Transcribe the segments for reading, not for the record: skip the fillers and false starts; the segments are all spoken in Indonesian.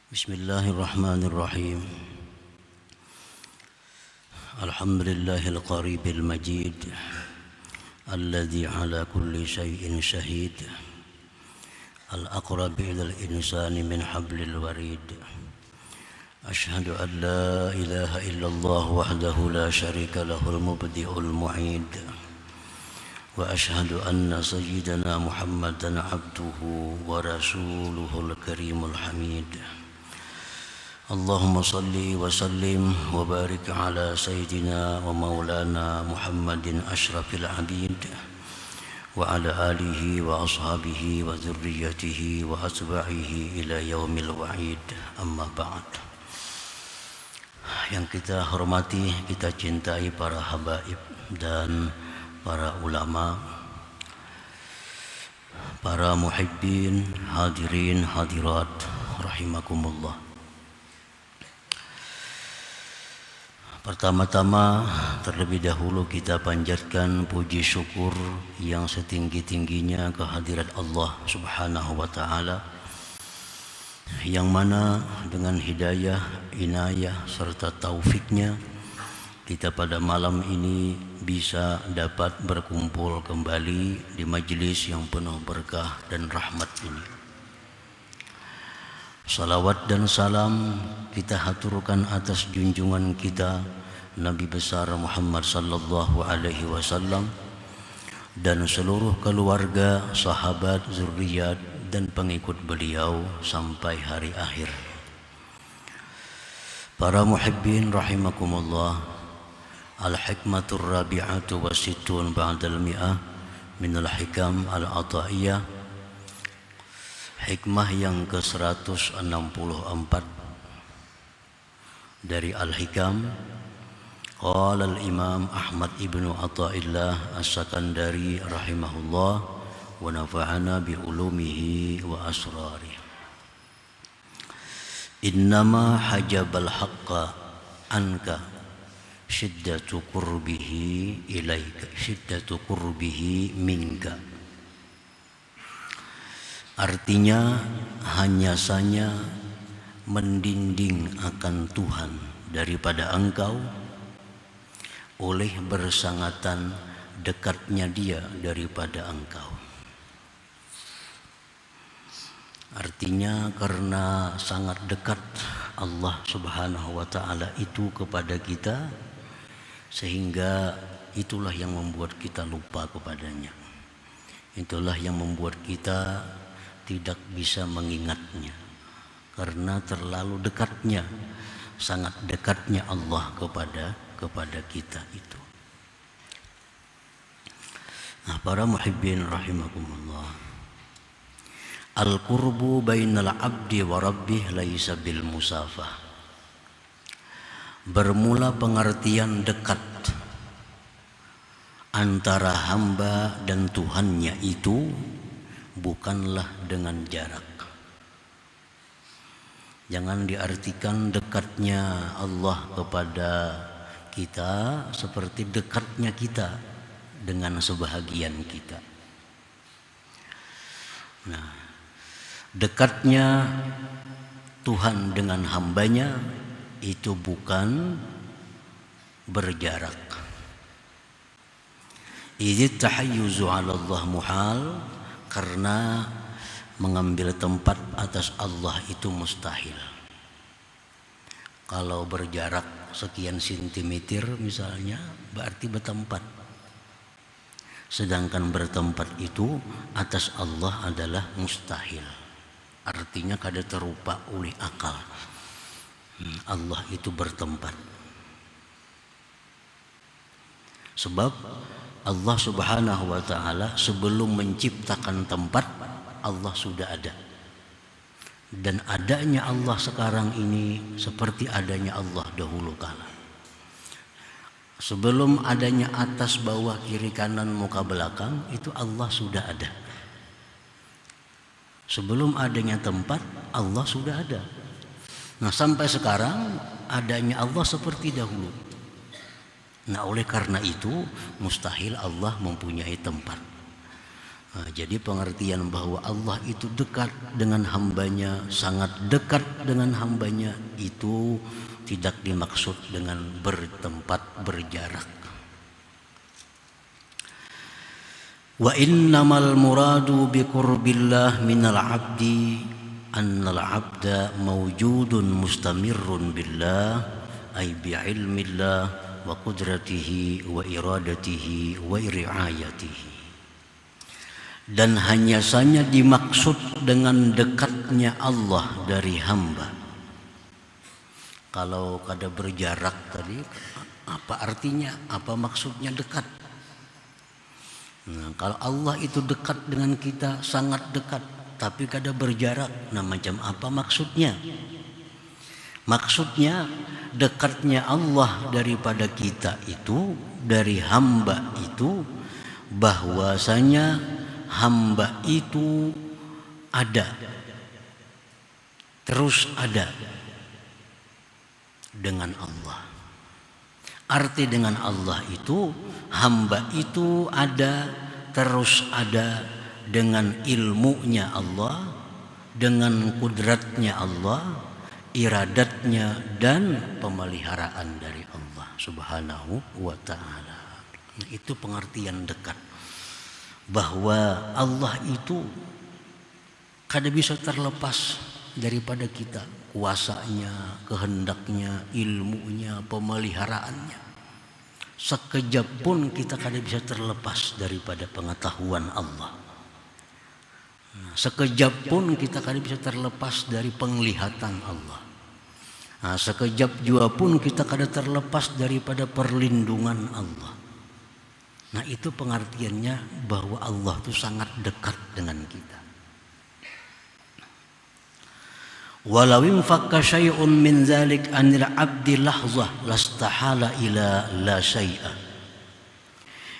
Bismillahirrahmanirrahim. Alhamdulillahil qaribil majid alladzi ala kulli syai'in syahid al-aqrab ilal insani min hablil warid. Ashhadu an la ilaha illallah wahdahu la syarika lahul mubdi'ul mu'id. Wa ashhadu anna sayyidana Muhammadan abduhu wa rasuluhul karimul hamid. Allahumma salli wa sallim wa barik ala sayyidina wa maulana Muhammadin ashrafil abid wa ala alihi wa ashabihi wa dzurriyyatihi wa atba'ihi ila yaumil wa'id. Amma ba'd. Yang kita hormati, kita cintai para habaib dan para ulama, para muhibbin, hadirin, hadirat rahimakumullah. Pertama-tama terlebih dahulu kita panjatkan puji syukur yang setinggi-tingginya kehadirat Allah Subhanahu wa taala, yang mana dengan hidayah, inayah serta taufiknya kita pada malam ini bisa dapat berkumpul kembali di majelis yang penuh berkah dan rahmat ini. Salawat dan salam kita haturkan atas junjungan kita Nabi besar Muhammad sallallahu alaihi wasallam dan seluruh keluarga, sahabat, zuriat dan pengikut beliau sampai hari akhir. Para muhibbin rahimakumullah, al-hikmatur rabi'atu wa sittun ba'dal mi'ah minal hikam al-ata'iyah, hikmah yang ke-164 dari Al-Hikam. Qala al-Imam Ahmad ibnu Athaillah As-Sakandari rahimahullah wa nafa'ana bi ulumihi wa asrarih. Innama hajabal haqqa anka syiddatu qurbihi ilaika, syiddatu qurbihi minka. Artinya hanya saja mendinding akan Tuhan daripada engkau oleh bersangatan dekatnya Dia daripada engkau. Artinya karena sangat dekat Allah Subhanahu wa taala itu kepada kita, sehingga itulah yang membuat kita lupa kepadanya. Itulah yang membuat kita tidak bisa mengingatnya karena terlalu dekatnya, sangat dekatnya Allah kepada kita itu. Nah, para muhibbin rahimakumullah, al-qurbu bainal abdi wa rabbih laisa bil musafah. Bermula pengertian dekat antara hamba dan Tuhannya itu bukanlah dengan jarak. Jangan diartikan dekatnya Allah kepada kita seperti dekatnya kita dengan sebahagian kita. Nah, dekatnya Tuhan dengan hambanya itu bukan berjarak. Idz tahayyuzu 'ala Allah muhal, karena mengambil tempat atas Allah itu mustahil. Kalau berjarak sekian sentimeter misalnya berarti bertempat. Sedangkan bertempat itu atas Allah adalah mustahil. Artinya kada terupa oleh akal. Allah itu bertempat. Sebab Allah Subhanahu wa taala sebelum menciptakan tempat, Allah sudah ada. Dan adanya Allah sekarang ini seperti adanya Allah dahulu kala. Sebelum adanya atas, bawah, kiri, kanan, muka, belakang, itu Allah sudah ada. Sebelum adanya tempat, Allah sudah ada. Nah, sampai sekarang adanya Allah seperti dahulu. Nah, oleh karena itu mustahil Allah mempunyai tempat. Jadi pengertian bahwa Allah itu dekat dengan hambanya, sangat dekat dengan hambanya, itu tidak dimaksud dengan bertempat berjarak. Wa innamal muradu biqurbillah minal abdi annal abda mawjudun mustamirrun billah ay bi'ilmillah wa qudratihi wa iradatihi wa riayatihi. Dan hanya saja dimaksud dengan dekatnya Allah dari hamba. Kalau kada berjarak tadi, apa artinya? Apa maksudnya dekat? Nah, kalau Allah itu dekat dengan kita, sangat dekat, tapi kada berjarak, nah macam apa maksudnya? Maksudnya dekatnya Allah daripada kita itu, dari hamba itu, bahwasanya hamba itu ada, terus ada dengan Allah. Arti dengan Allah itu, hamba itu ada, terus ada dengan ilmunya Allah, dengan kudratnya Allah, iradatnya, dan pemeliharaan dari Allah Subhanahu wa ta'ala. Itu pengertian dekat, bahwa Allah itu kada bisa terlepas daripada kita, kuasanya, kehendaknya, ilmunya, pemeliharaannya. Sekejap pun kita kada bisa terlepas daripada pengetahuan Allah. Sekejap pun kita kada bisa terlepas dari penglihatan Allah. Sekejap jua pun kita kada terlepas daripada perlindungan Allah. Nah, itu pengertiannya bahwa Allah itu sangat dekat dengan kita. Walau infakka syai'un min dzalik anil 'abdi lahzah lastahala ila la syai'a.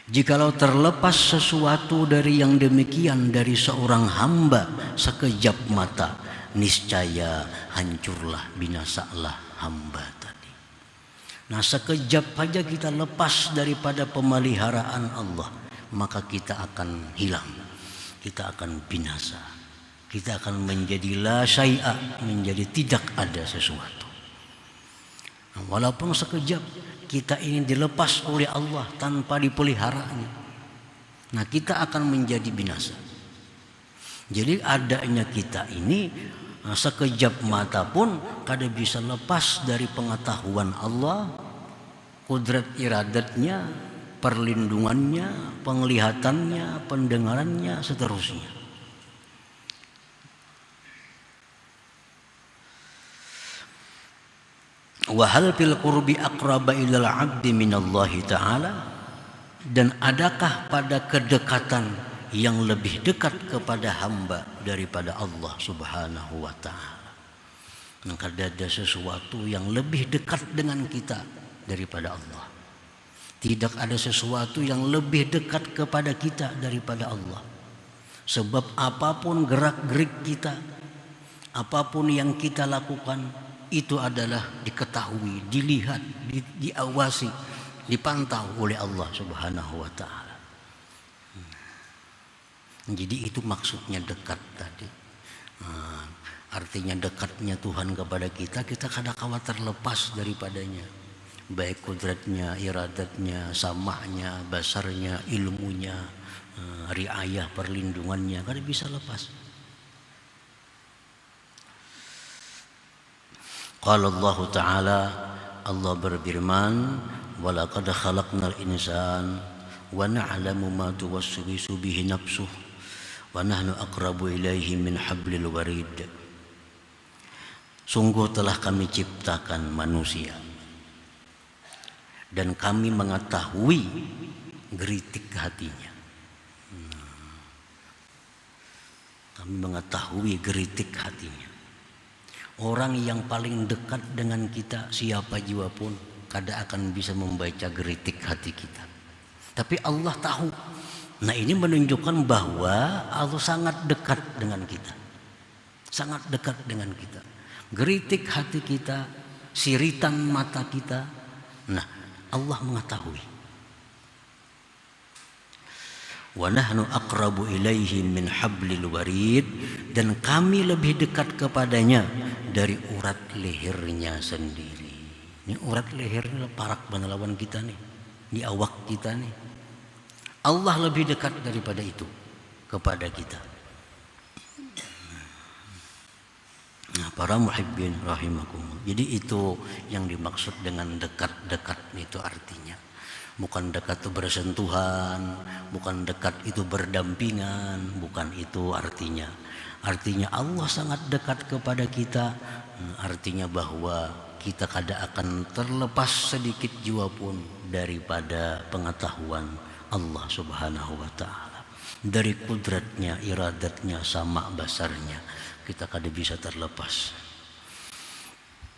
Jikalau terlepas sesuatu dari yang demikian dari seorang hamba sekejap mata, niscaya hancurlah, binasalah hamba tadi. Nah, sekejap saja kita lepas daripada pemeliharaan Allah, maka kita akan hilang, kita akan binasa, kita akan menjadi la syai'a, menjadi tidak ada sesuatu. Nah, walaupun sekejap kita ini dilepas oleh Allah tanpa dipeliharanya, nah kita akan menjadi binasa. Jadi adanya kita ini sekejap mata pun kada bisa lepas dari pengetahuan Allah, kudrat iradatnya, perlindungannya, penglihatannya, pendengarannya, seterusnya. Wa hal fil qurbi aqraba ilal 'abdi minallahi ta'ala, dan adakah pada kedekatan yang lebih dekat kepada hamba daripada Allah Subhanahu wa ta'ala? Maka ada sesuatu yang lebih dekat dengan kita daripada Allah. Tidak ada sesuatu yang lebih dekat kepada kita daripada Allah. Sebab apapun gerak-gerik kita, apapun yang kita lakukan, itu adalah diketahui, dilihat, diawasi, dipantau oleh Allah Subhanahu wa ta'ala. Jadi itu maksudnya dekat tadi. Artinya dekatnya Tuhan kepada kita, kita kada khawatir lepas daripadanya. Baik kudratnya, iradatnya, samahnya, basarnya, ilmunya, riayah, perlindungannya, kada bisa lepas. Qala Allah Ta'ala, Allah berfirman, wa laqad khalaqnal insan wa na'lamu ma tuwaswisu bihi nafsuh wa nahnu aqrabu ilaihi min hablil warid. Sungguh telah kami ciptakan manusia dan kami mengetahui geritik hatinya. Kami mengetahui geritik hatinya. Orang yang paling dekat dengan kita, siapa jua pun, kada akan bisa membaca geritik hati kita. Tapi Allah tahu. Nah, ini menunjukkan bahwa Allah sangat dekat dengan kita. Sangat dekat dengan kita. Geritik hati kita, siritan mata kita. Nah, Allah mengetahui. Wa nahnu aqrabu ilaihi min hablil warid, dan kami lebih dekat kepadanya dari urat lehernya sendiri. Ini urat lehernya parak lawan kita nih, di awak kita nih. Allah lebih dekat daripada itu kepada kita. Nah, para muhibbin rahimakumullah. Jadi itu yang dimaksud dengan dekat-dekat itu artinya. Bukan dekat itu bersentuhan, bukan dekat itu berdampingan, bukan itu artinya. Artinya Allah sangat dekat kepada kita, artinya bahwa kita kada akan terlepas sedikit jua pun daripada pengetahuan Allah Subhanahu wa ta'ala. Dari kudratnya, iradatnya, sama basarnya, kita kada bisa terlepas.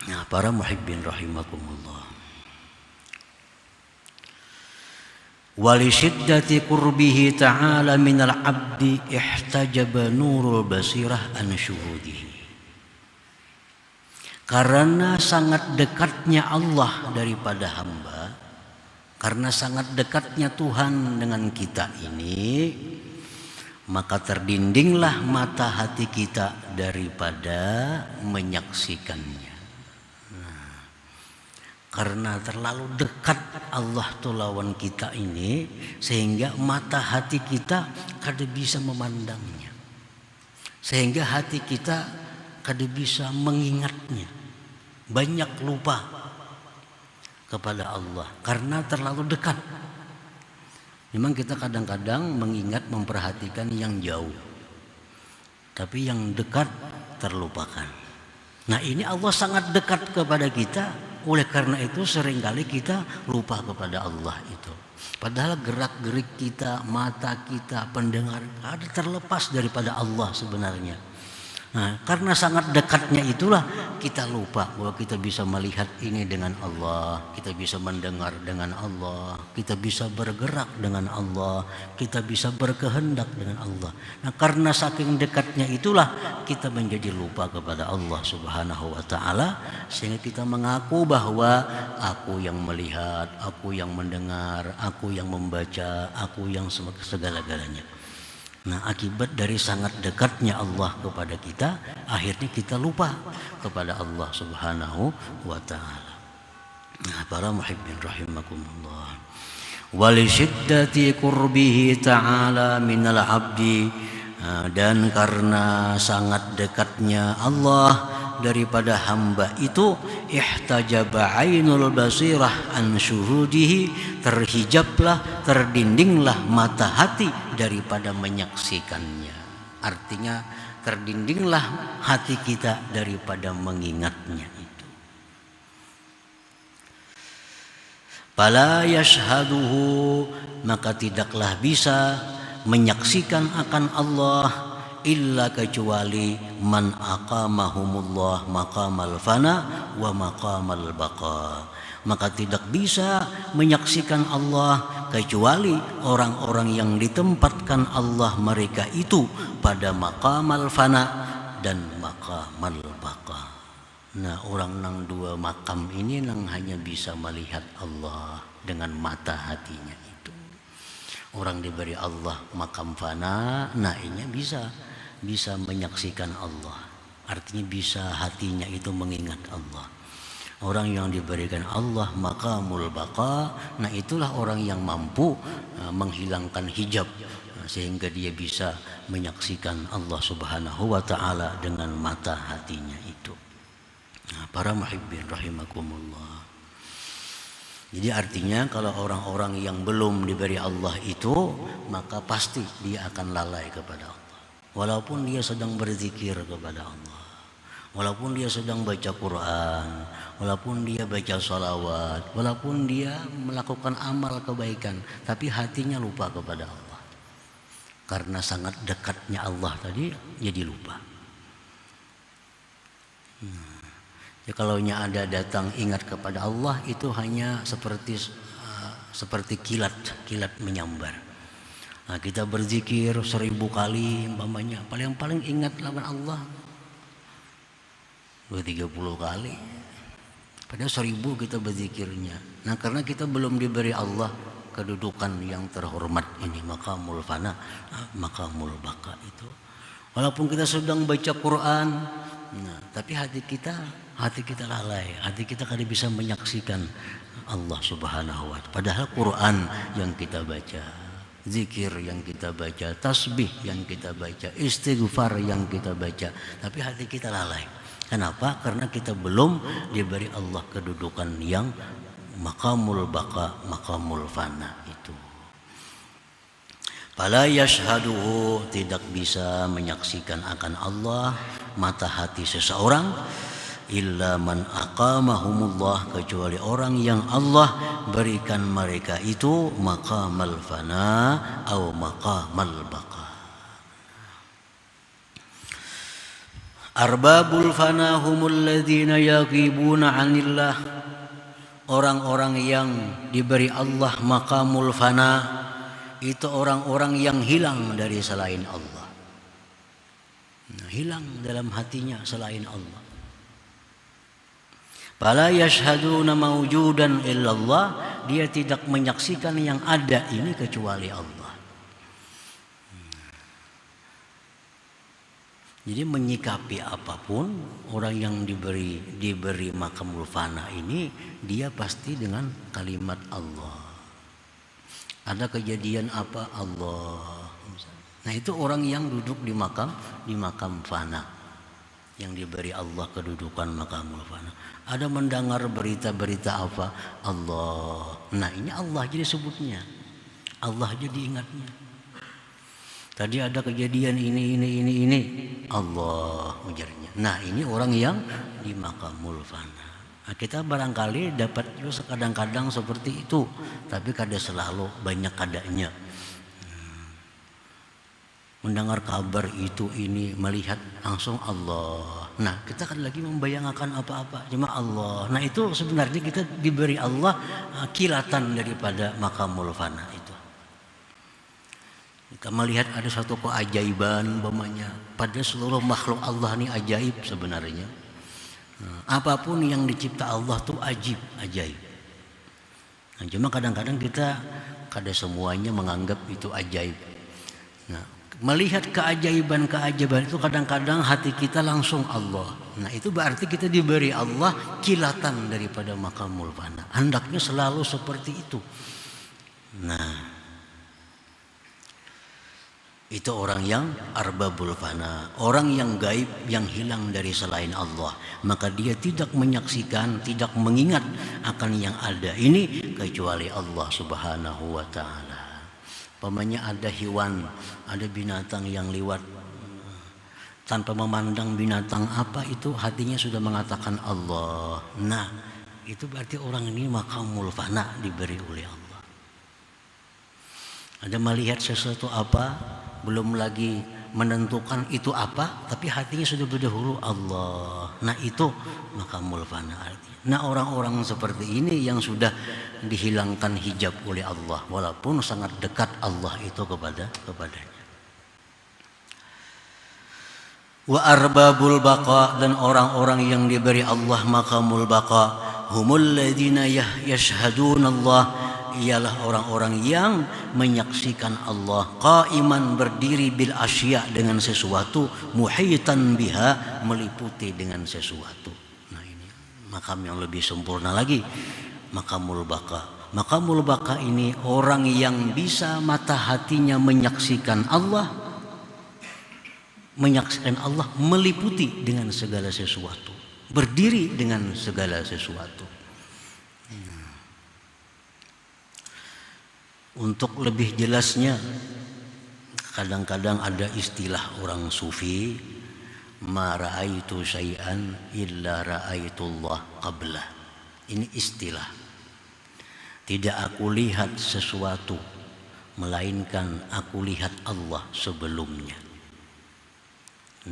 Nah, para muhibbin rahimakumullah. Walisyiddati qurbihi ta'ala minal abdi ihtajaba nurul basirah an syuhudihi. Karena sangat dekatnya Allah daripada hamba, karena sangat dekatnya Tuhan dengan kita ini, maka terdindinglah mata hati kita daripada menyaksikannya. Karena terlalu dekat Allah tuh lawan kita ini, sehingga mata hati kita kada bisa memandangnya, sehingga hati kita kada bisa mengingatnya, banyak lupa kepada Allah karena terlalu dekat. Memang kita kadang-kadang mengingat, memperhatikan yang jauh, tapi yang dekat terlupakan. Nah, ini Allah sangat dekat kepada kita. Oleh karena itu seringkali kita lupa kepada Allah itu. Padahal gerak-gerik kita, mata kita, pendengar ada terlepas daripada Allah sebenarnya. Nah, karena sangat dekatnya itulah kita lupa bahwa kita bisa melihat ini dengan Allah, kita bisa mendengar dengan Allah, kita bisa bergerak dengan Allah, kita bisa berkehendak dengan Allah. Nah, karena saking dekatnya itulah kita menjadi lupa kepada Allah Subhanahu wa ta'ala, sehingga kita mengaku bahwa aku yang melihat, aku yang mendengar, aku yang membaca, aku yang segala-galanya. Nah, akibat dari sangat dekatnya Allah kepada kita, akhirnya kita lupa kepada Allah Subhanahu wa ta'ala. Nah, para muhibbin rahimakumullah. Walisyiddati qurbihi ta'ala minal abdi, dan karena sangat dekatnya Allah daripada hamba itu, ihtajaba ainul basirah an syuhudihi, terhijablah, terdindinglah mata hati daripada menyaksikannya. Artinya terdindinglah hati kita daripada mengingatnya itu. Fala yashhaduhu, maka tidaklah bisa menyaksikan akan Allah illa kecuali man aqamahumullah maqamal fana wa maqamal baqa. Maka tidak bisa menyaksikan Allah kecuali orang-orang yang ditempatkan Allah mereka itu pada maqamal fana dan maqamal baqa. Nah, orang nang dua makam ini nang hanya bisa melihat Allah dengan mata hatinya itu. Orang diberi Allah makam fana, nah ini bisa menyaksikan Allah, artinya bisa hatinya itu mengingat Allah. Orang yang diberikan Allah maqamul baqa, nah itulah orang yang mampu menghilangkan hijab, sehingga dia bisa menyaksikan Allah Subhanahu wa ta'ala dengan mata hatinya itu. Nah, para muhibbin rahimakumullah. Jadi artinya kalau orang-orang yang belum diberi Allah itu, maka pasti dia akan lalai kepada Allah. Walaupun dia sedang berzikir kepada Allah, walaupun dia sedang baca Quran, walaupun dia baca salawat, walaupun dia melakukan amal kebaikan, tapi hatinya lupa kepada Allah. Karena sangat dekatnya Allah tadi, jadi lupa. Ya, kalau ada datang ingat kepada Allah, itu hanya seperti kilat menyambar. Nah, kita berzikir 1000 kali umpamanya, paling ingat lawan Allah 30 kali. Padahal 1000 kita berzikirnya. Nah, karena kita belum diberi Allah, kedudukan yang terhormat ini, maqamul fana, maqamul baqa itu. Walaupun kita sedang baca Quran, nah, tapi hati kita lalai, hati kita kada bisa menyaksikan Allah Subhanahu wa Ta'ala. Padahal Quran yang kita baca, zikir yang kita baca, tasbih yang kita baca, istighfar yang kita baca, tapi hati kita lalai. Kenapa? Karena kita belum diberi Allah kedudukan yang maqamul baqa, maqamul fana itu. Fala yashhaduhu, tidak bisa menyaksikan akan Allah mata hati seseorang, illa man aqamahumullah, kecuali orang yang Allah berikan mereka itu maqamal fana atau maqamal baqa. Arbabul fana humul ladzina yaghibuna 'anillah, orang-orang yang diberi Allah maqamul fana itu orang-orang yang hilang dari selain Allah. Hilang dalam hatinya selain Allah. Fala yashhaduna mawjudan illallah, dia tidak menyaksikan yang ada ini kecuali Allah. Jadi menyikapi apapun orang yang diberi maqamul fana ini, dia pasti dengan kalimat Allah. Ada kejadian apa, Allah. Nah, itu orang yang duduk di makam fana, yang diberi Allah kedudukan maqamul fana. Ada mendengar berita-berita apa, Allah. Nah, ini Allah jadi sebutnya, Allah jadi ingatnya. Tadi ada kejadian ini, Allah ujarnya. Nah, ini orang yang di maqamul fana. Nah, kita barangkali dapat juga kadang-kadang seperti itu, tapi kada selalu, banyak kadanya. Mendengar kabar itu ini, melihat langsung Allah. Nah, kita kan lagi membayangkan apa-apa, cuma Allah. Nah, itu sebenarnya kita diberi Allah kilatan daripada maqamul fana itu. Kita melihat ada satu keajaiban umpamanya, pada seluruh makhluk Allah ini ajaib sebenarnya. Apapun yang dicipta Allah tuh ajaib. Nah, cuma kadang-kadang kita kada semuanya menganggap itu ajaib. Nah, melihat keajaiban itu kadang-kadang hati kita langsung Allah. Nah, itu berarti kita diberi Allah kilatan daripada maqamul fana. Hendaknya selalu seperti itu. Nah, itu orang yang arbabul fana, orang yang gaib, yang hilang dari selain Allah. Maka dia tidak menyaksikan, tidak mengingat akan yang ada ini kecuali Allah Subhanahu wa Ta'ala. Pamannya ada hewan, ada binatang yang lewat, tanpa memandang binatang apa itu, hatinya sudah mengatakan Allah. Nah, itu berarti orang ini maqamul fana, diberi oleh Allah. Ada melihat sesuatu apa, belum lagi menentukan itu apa, tapi hatinya sudah berdahulu Allah. Nah, itu maqamul fana artinya. Nah, orang-orang seperti ini yang sudah dihilangkan hijab oleh Allah, walaupun sangat dekat Allah itu kepadanya. Wa arbabul baqa, dan orang-orang yang diberi Allah maqamul baqa, humul ladzina yashhaduna Allah, ialah orang-orang yang menyaksikan Allah qaiman, berdiri, bil asya, dengan sesuatu, muhitan biha, meliputi dengan sesuatu. Nah, ini makam yang lebih sempurna lagi, maqamul baqa. Maqamul baqa ini orang yang bisa mata hatinya menyaksikan Allah, meliputi dengan segala sesuatu, berdiri dengan segala sesuatu. Untuk lebih jelasnya, kadang-kadang ada istilah orang sufi, ma ra'aitu syai'an illa ra'aitullah qablah. Ini istilah. Tidak aku lihat sesuatu, melainkan aku lihat Allah sebelumnya.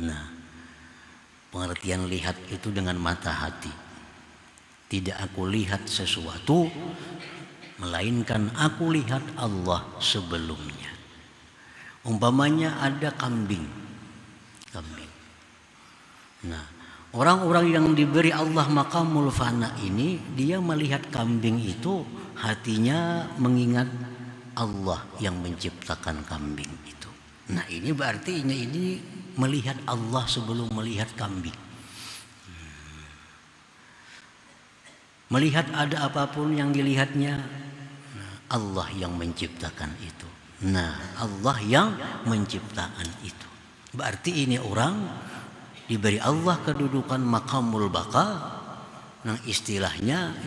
Nah, pengertian lihat itu dengan mata hati. Tidak aku lihat sesuatu, melainkan aku lihat Allah sebelumnya. Umpamanya ada kambing. Nah, orang-orang yang diberi Allah maqamul fana ini, dia melihat kambing itu hatinya mengingat Allah yang menciptakan kambing itu. Nah ini berarti ini melihat Allah sebelum melihat kambing. Melihat ada apapun yang dilihatnya, Allah yang menciptakan itu. Nah Allah yang menciptakan itu. Berarti ini orang diberi Allah kedudukan maqamul baqa. Nah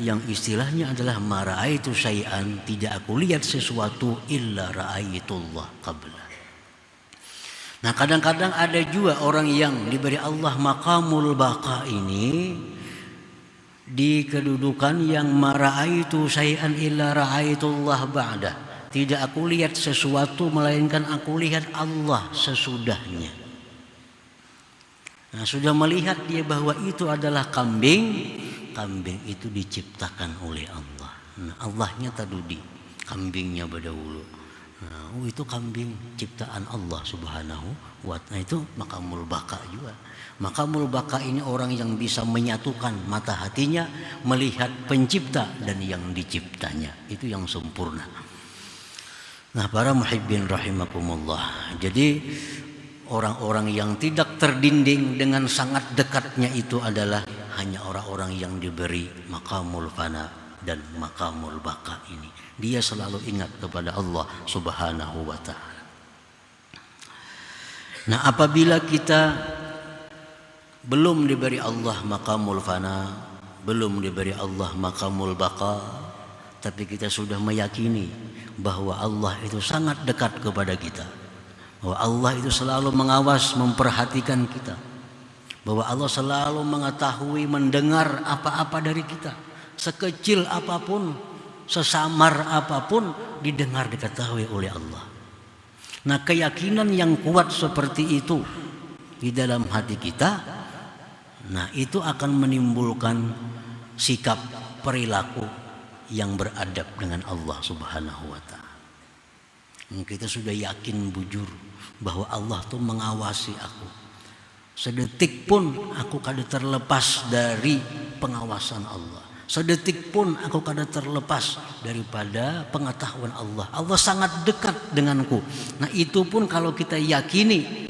yang istilahnya adalah mara'aitu syai'an, tidak aku lihat sesuatu illa ra'aitullah qabla. Nah kadang-kadang ada juga orang yang diberi Allah maqamul baqa ini di kedudukan yang mara'aitu syai'an illa ra'aitullah ba'da. Tidak aku lihat sesuatu melainkan aku lihat Allah sesudahnya. Nah sudah melihat dia bahwa itu adalah kambing. Kambing itu diciptakan oleh Allah. Nah, Allahnya tadudi, kambingnya berdahulu. Nah, itu kambing ciptaan Allah Subhanahu wa ta'ala. Itu maqamul baqa juga. Maqamul baqa ini orang yang bisa menyatukan mata hatinya melihat pencipta dan yang diciptanya. Itu yang sempurna. Nah, para muhibbin rahimakumullah. Jadi orang-orang yang tidak terdinding dengan sangat dekatnya itu adalah hanya orang-orang yang diberi maqamul fana dan maqamul baqa ini. Dia selalu ingat kepada Allah Subhanahu wa ta'ala. Nah apabila kita belum diberi Allah maqamul fana, belum diberi Allah maqamul baqa, tapi kita sudah meyakini bahwa Allah itu sangat dekat kepada kita, bahwa Allah itu selalu mengawas, memperhatikan kita, bahwa Allah selalu mengetahui, mendengar apa-apa dari kita, sekecil apapun, sesamar apapun didengar, diketahui oleh Allah. Nah keyakinan yang kuat seperti itu di dalam hati kita, nah itu akan menimbulkan sikap perilaku yang beradab dengan Allah Subhanahu wa ta'ala. Kita sudah yakin bujur bahwa Allah tuh mengawasi aku. Sedetik pun aku kada terlepas dari pengawasan Allah. Sedetik pun aku kada terlepas daripada pengetahuan Allah. Allah sangat dekat denganku. Nah itu pun kalau kita yakini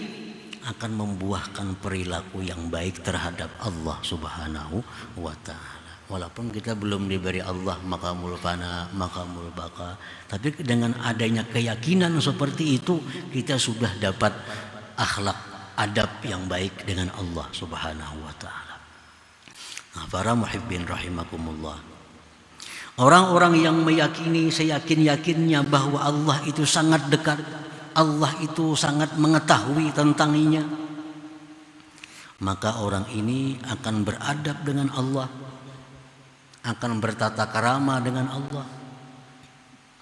akan membuahkan perilaku yang baik terhadap Allah Subhanahu wa ta'ala. Walaupun kita belum diberi Allah maqamul fana, maqamul baqa, tapi dengan adanya keyakinan seperti itu kita sudah dapat akhlak, adab yang baik dengan Allah Subhanahu wa ta'ala. Nah, para muhibbin rahimakumullah, orang-orang yang meyakini seyakin-yakinnya bahwa Allah itu sangat dekat, Allah itu sangat mengetahui tentangnya, maka orang ini akan beradab dengan Allah, akan bertata krama dengan Allah.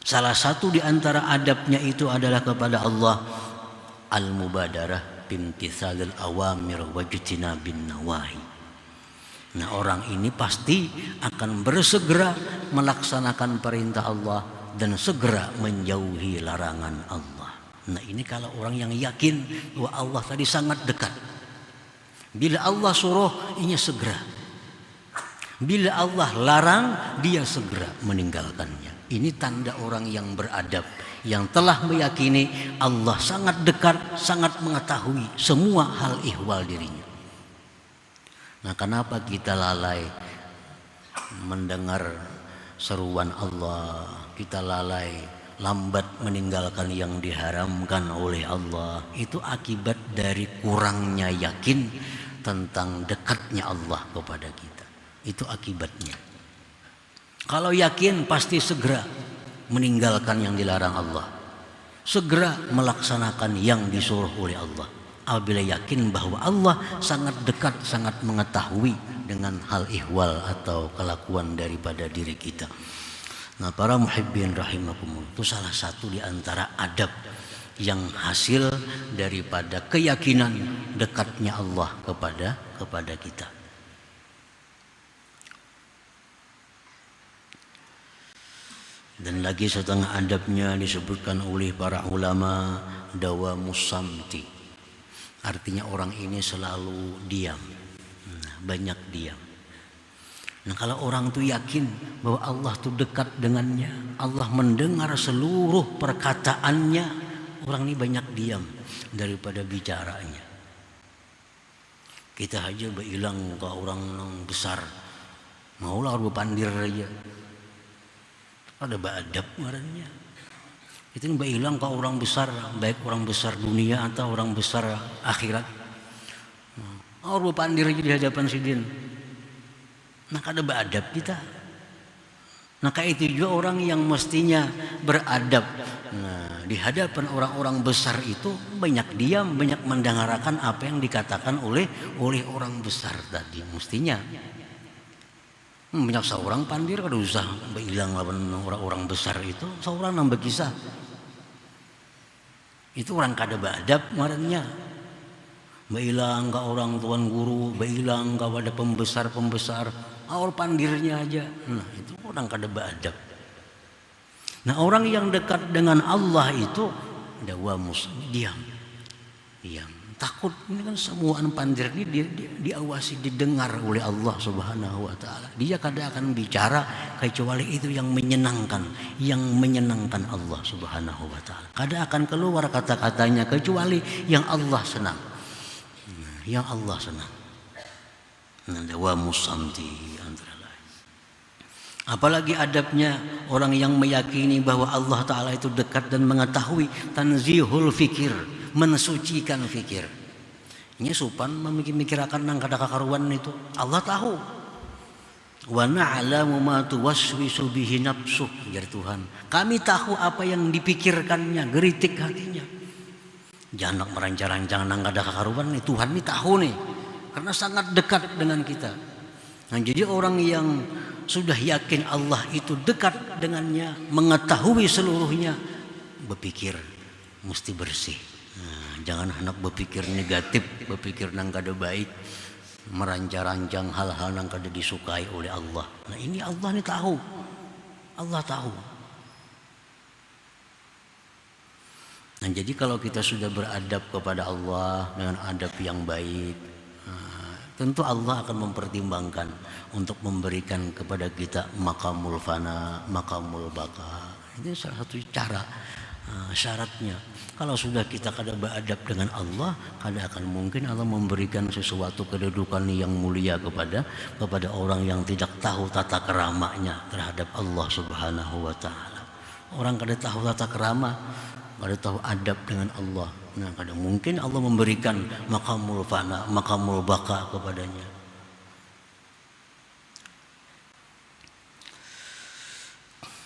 Salah satu di antara adabnya itu adalah kepada Allah al-mubadarah bimtithalil awamir wajtinabin nawahi. Nah orang ini pasti akan bersegera melaksanakan perintah Allah dan segera menjauhi larangan Allah. Nah ini kalau orang yang yakin bahwa Allah tadi sangat dekat. Bila Allah suruh, ini segera. Bila Allah larang, dia segera meninggalkannya. Ini tanda orang yang beradab, yang telah meyakini Allah sangat dekat, sangat mengetahui semua hal ihwal dirinya. Nah kenapa kita lalai mendengar seruan Allah, kita lalai lambat meninggalkan yang diharamkan oleh Allah? Itu akibat dari kurangnya yakin tentang dekatnya Allah kepada kita. Itu akibatnya. Kalau yakin pasti segera meninggalkan yang dilarang Allah, segera melaksanakan yang disuruh oleh Allah. Apabila yakin bahwa Allah sangat dekat, sangat mengetahui dengan hal ihwal atau kelakuan daripada diri kita. Nah para muhibbin rahimakumullah, itu salah satu di antara adab yang hasil daripada keyakinan dekatnya Allah kepada kita. Dan lagi setengah adabnya disebutkan oleh para ulama, dawamus samti. Artinya orang ini selalu diam, banyak diam. Nah kalau orang itu yakin bahwa Allah itu dekat dengannya, Allah mendengar seluruh perkataannya, orang ini banyak diam daripada bicaranya. Kita aja bilang ke orang besar, maulah orang pandir aja, ada beradab marahnya. Itu bilang ke orang besar, baik orang besar dunia atau orang besar akhirat. Orang pandir aja di hadapan sidin. Nah kada beradab kita. Nah kayak itu juga orang yang mestinya beradab. Nah di hadapan orang-orang besar itu banyak diam, banyak mendengarkan apa yang dikatakan oleh orang besar tadi. Mestinya banyak seorang pandir kada usah bilang lawan orang-orang besar itu, seorang nambah kisah. Itu orang kada beradab marahnya. Bilang ke orang tuan guru, bilang kepada pembesar-pembesar, orang pandirnya aja. Nah itu orang kada beradab. Nah orang yang dekat dengan Allah itu dawamus, diam. Takut ini kan semua pandir ini diawasi, didengar oleh Allah Subhanahu wa taala. Dia kada akan bicara kecuali itu yang menyenangkan Allah Subhanahu wa taala. Kada akan keluar kata-katanya kecuali yang Allah senang. Yang Allah senang. Dawamus samti antara lain. Apalagi adabnya orang yang meyakini bahwa Allah Ta'ala itu dekat dan mengetahui, tanzihul fikir, mensucikan fikir. Ini supan memikirkan nang kada kakaruan itu. Allah tahu. Wa na'lamu ma tuwaswisu bihi nafsuh, jar Tuhan. Kami tahu apa yang dipikirkannya, geritik hatinya. Jangan merancang-rancang nang kada kakaruan nih, Tuhan ini tahu nih. Karena sangat dekat dengan kita. Nah, jadi orang yang sudah yakin Allah itu dekat dengannya, mengetahui seluruhnya, berpikir mesti bersih. Nah, jangan hendak berpikir negatif, berpikir nang kada baik, merancang-rancang hal-hal nang kada disukai oleh Allah. Nah, ini Allah ini tahu. Allah tahu. Nah, jadi kalau kita sudah beradab kepada Allah dengan adab yang baik, tentu Allah akan mempertimbangkan untuk memberikan kepada kita maqamul fana, maqamul baka. Ini salah satu cara, syaratnya. Kalau sudah kita kada beradab dengan Allah, kada akan mungkin Allah memberikan sesuatu kedudukan yang mulia kepada orang yang tidak tahu tata keramanya terhadap Allah Subhanahu wa taala. Orang kada tahu tata kerama, kada tahu adab dengan Allah. Nah, kadang mungkin Allah memberikan maqamul fana, maqamul baka kepadanya.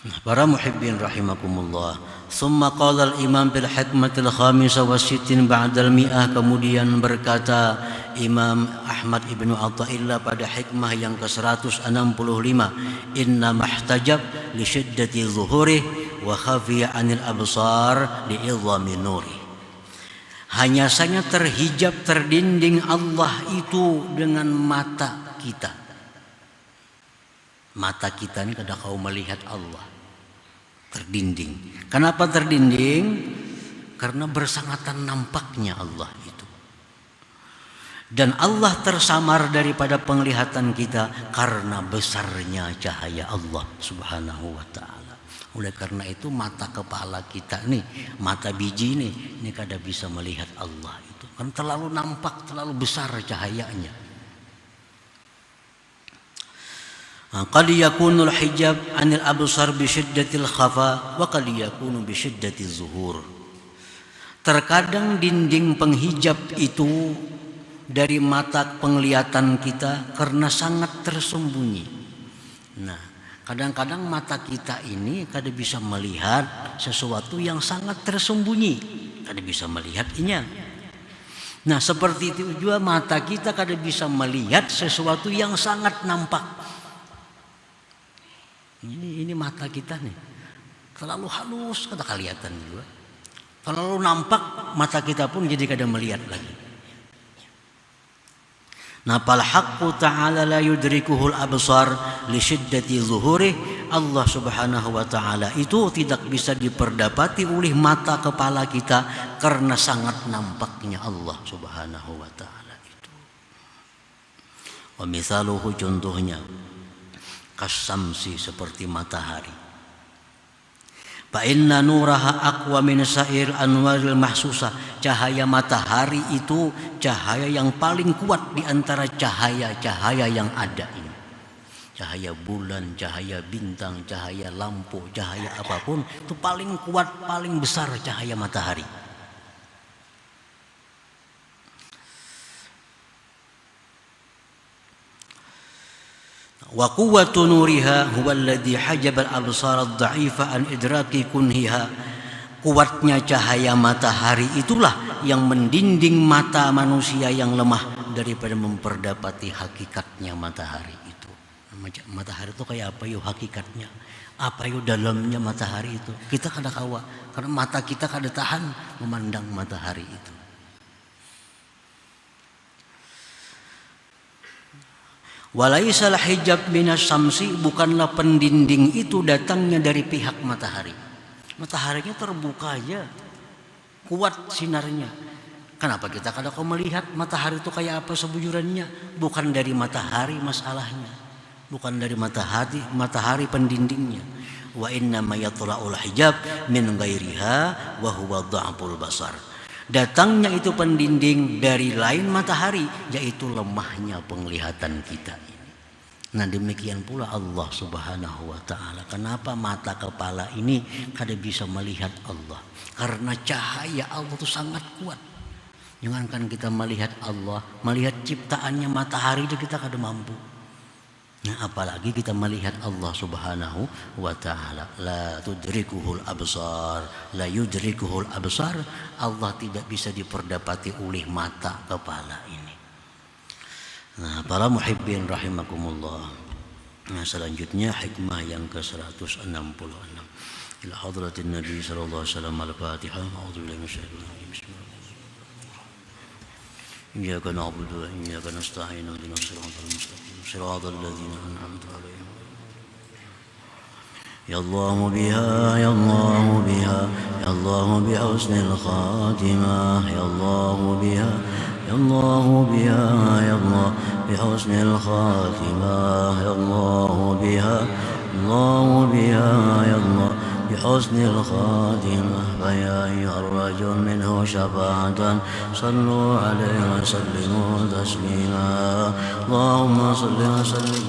Nah, para muhibbin rahimakumullah. Summa qala al-imam bil hikmatil khamisah wa sittin ba'dal mi'ah, kemudian berkata Imam Ahmad ibnu Athaillah pada hikmah yang ke-165, inna mahtajab li syiddati zuhuri wa khafiya anil absar li idhami nuri. Hanya saja terhijab, terdinding Allah itu dengan mata kita. Mata kita ini kada kau melihat Allah. Terdinding. Kenapa terdinding? Karena bersangatan nampaknya Allah itu. Dan Allah tersamar daripada penglihatan kita karena besarnya cahaya Allah Subhanahu wa ta'ala. Oleh karena itu mata kepala kita nih, mata biji ini kada bisa melihat Allah itu. Kan terlalu nampak, terlalu besar cahayanya. Qad yakunu al-hijab 'anil absar bi syiddatil khafa wa qad yakunu bi syiddatiz zuhur. Terkadang dinding penghijab itu dari mata penglihatan kita karena sangat tersembunyi. Nah, kadang-kadang mata kita ini kada bisa melihat sesuatu yang sangat tersembunyi, kada bisa melihatnya. Nah, seperti itu juga mata kita kada bisa melihat sesuatu yang sangat nampak. Ini mata kita nih, terlalu halus kada kelihatan juga. Terlalu nampak mata kita pun jadi kada melihat lagi. Nah, fal haqqu ta'ala la yudrikuhul absar li syiddati zuhuri. Allah Subhanahu wa ta'ala itu tidak bisa diperdapati oleh mata kepala kita karena sangat nampaknya Allah Subhanahu wa ta'ala itu. Wa misaluhu, contohnya kasamsi, seperti matahari. Fa inna nuraha aqwa min sa'ir anwaril mahsusah. Cahaya matahari itu cahaya yang paling kuat di antara cahaya-cahaya yang ada ini. Cahaya bulan, cahaya bintang, cahaya lampu, cahaya apapun itu paling kuat, paling besar cahaya matahari. Wa quwwatu nuriha huwa alladhi hajaba al-absar ad-dha'ifa an idraki kunhiha. Kuatnya cahaya matahari itulah yang mendinding mata manusia yang lemah daripada memperdapati hakikatnya matahari itu. Matahari itu kayak apa yuk hakikatnya? Apa yuk dalamnya matahari itu? Kita kada kawa, karena mata kita kada tahan memandang matahari itu. Walaisal hijab minas samsi, bukanlah pendinding itu datangnya dari pihak matahari. Mataharinya terbuka aja, kuat sinarnya. Kenapa kita kada kau melihat matahari itu kayak apa sebujurannya? Bukan dari matahari masalahnya, bukan dari matahari pendindingnya. Wa inna ma yatla'ul hijab min ghairiha wa huwa dha'ful basar. Datangnya itu pendinding dari lain matahari, yaitu lemahnya penglihatan kita ini. Nah demikian pula Allah subhanahu wa ta'ala. Kenapa mata kepala ini kada bisa melihat Allah? Karena cahaya Allah itu sangat kuat. Jangankan kita melihat Allah, melihat ciptaannya matahari itu kita kada mampu. Nah, apalagi kita melihat Allah subhanahu wa ta'ala. La tudrikuhul absar, la yudrikuhul absar. Allah tidak bisa diperdapati oleh mata kepala ini. Nah, para muhibbin rahimakumullah. Nah, selanjutnya hikmah yang ke-166. Ila hadratin Nabi sallallahu alaihi wasallam al-Fatihah. A'udzubillahi minasyaitonir rajim. Bismillahirrahmanirrahim. Iyyaka na'budu wa iyyaka nasta'in. Ihdinas siratal mustaqim. صراط الذين أنعمت عليهم. يا الله بها يا الله بها يا الله بحسن الخاتمة يا الله بها يا الله بها يا الله بحسن الخاتمة يا الله بها يا الله بها يا الله بحسن الخاتمة فيا أيها الرجل منه شفاعة صلوا عليه وسلموا تسليما اللهم صل وسلم